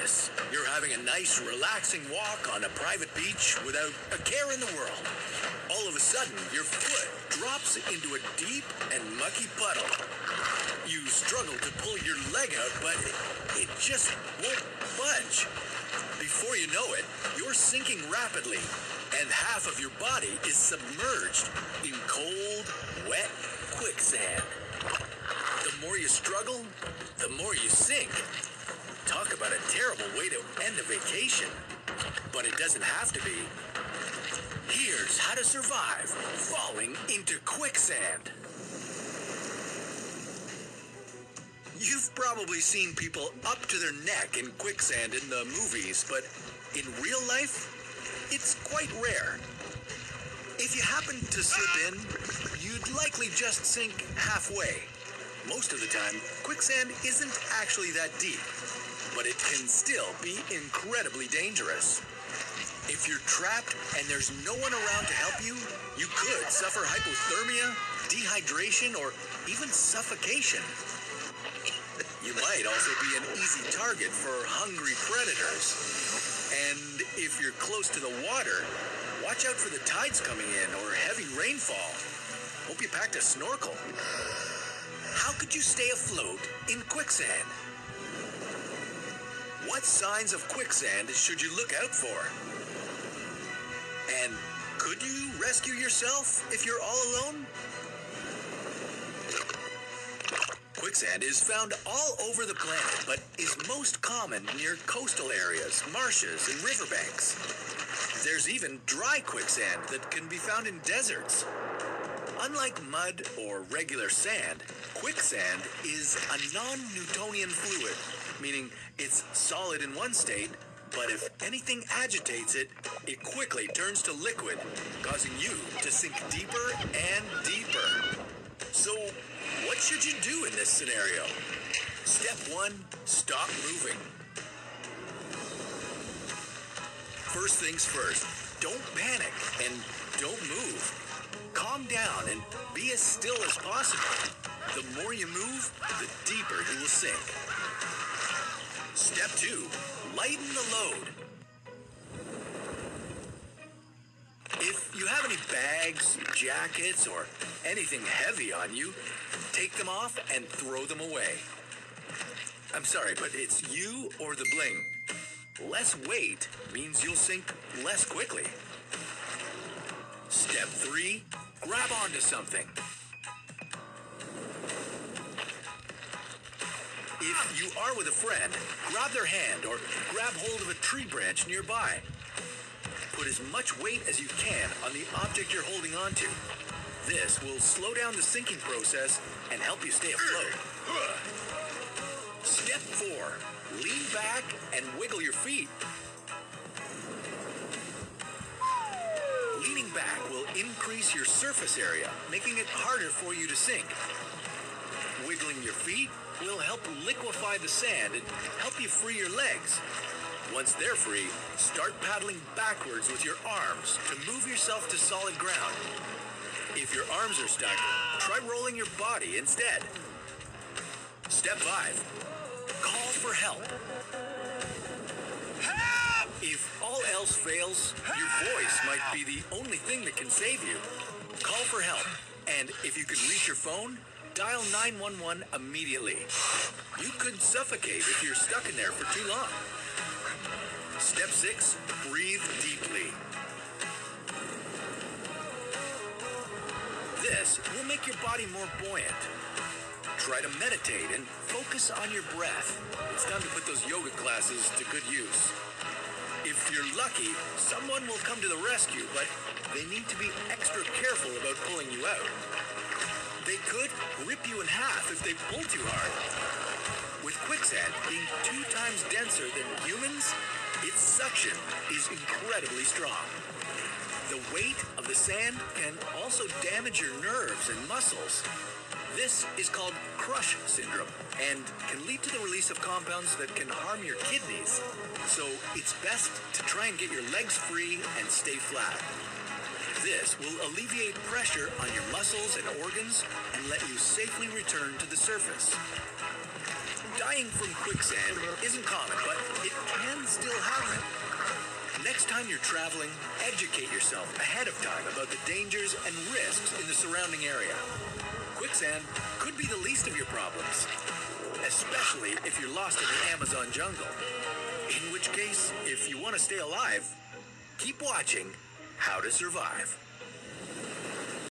effortless. You're having a nice, relaxing walk on a private beach without a care in the world. All of a sudden, your foot drops into a deep and mucky puddle. You struggle to pull your leg out, but it just won't budge. Before you know it, you're sinking rapidly, and half of your body is submerged in cold, wet quicksand. The more you struggle, the more you sink. Talk about a terrible way to end a vacation. But it doesn't have to be. Here's how to survive falling into quicksand. You've probably seen people up to their neck in quicksand in the movies, but in real life, it's quite rare. If you happen to slip in, you'd likely just sink halfway. Most of the time, quicksand isn't actually that deep, but it can still be incredibly dangerous. If you're trapped and there's no one around to help you, you could suffer hypothermia, dehydration, or even suffocation. You might also be an easy target for hungry predators. And if you're close to the water, watch out for the tides coming in or heavy rainfall. Hope you packed a snorkel. How could you stay afloat in quicksand? What signs of quicksand should you look out for? And could you rescue yourself if you're all alone? Quicksand is found all over the planet, but is most common near coastal areas, marshes, and riverbanks. There's even dry quicksand that can be found in deserts. Unlike mud or regular sand, quicksand is a non-Newtonian fluid, meaning it's solid in one state, but if anything agitates it, it quickly turns to liquid, causing you to sink deeper and deeper. So, what should you do in this scenario? Step 1, stop moving. First things first, don't panic and don't move. Calm down and be as still as possible. The more you move, the deeper you will sink. Step 2, lighten the load. If you have any bags, jackets, or anything heavy on you, take them off and throw them away. I'm sorry, but it's you or the bling. Less weight means you'll sink less quickly. Step 3, grab onto something. If you are with a friend, grab their hand or grab hold of a tree branch nearby. Put as much weight as you can on the object you're holding onto. This will slow down the sinking process and help you stay afloat. Step 4, lean back and wiggle your feet. Leaning back will increase your surface area, making it harder for you to sink. Wiggling your feet will help liquefy the sand and help you free your legs. Once they're free, start paddling backwards with your arms to move yourself to solid ground. If your arms are stuck, try rolling your body instead. Step 5, call for help. Help! If all else fails, your voice might be the only thing that can save you. Call for help, and if you can reach your phone, dial 911 immediately. You could suffocate if you're stuck in there for too long. Step 6, breathe deeply. This will make your body more buoyant. Try to meditate and focus on your breath. It's time to put those yoga classes to good use. If you're lucky, someone will come to the rescue, but they need to be extra careful about pulling you out. They could rip you in half if they pull too hard. With quicksand being 2 times denser than humans, its suction is incredibly strong. The weight of the sand can also damage your nerves and muscles. This is called crush syndrome and can lead to the release of compounds that can harm your kidneys. So it's best to try and get your legs free and stay flat. This will alleviate pressure on your muscles and organs and let you safely return to the surface. Dying from quicksand isn't common, but it can still happen. Next time you're traveling, educate yourself ahead of time about the dangers and risks in the surrounding area. Quicksand could be the least of your problems, especially if you're lost in the Amazon jungle. In which case, if you want to stay alive, keep watching How to Survive.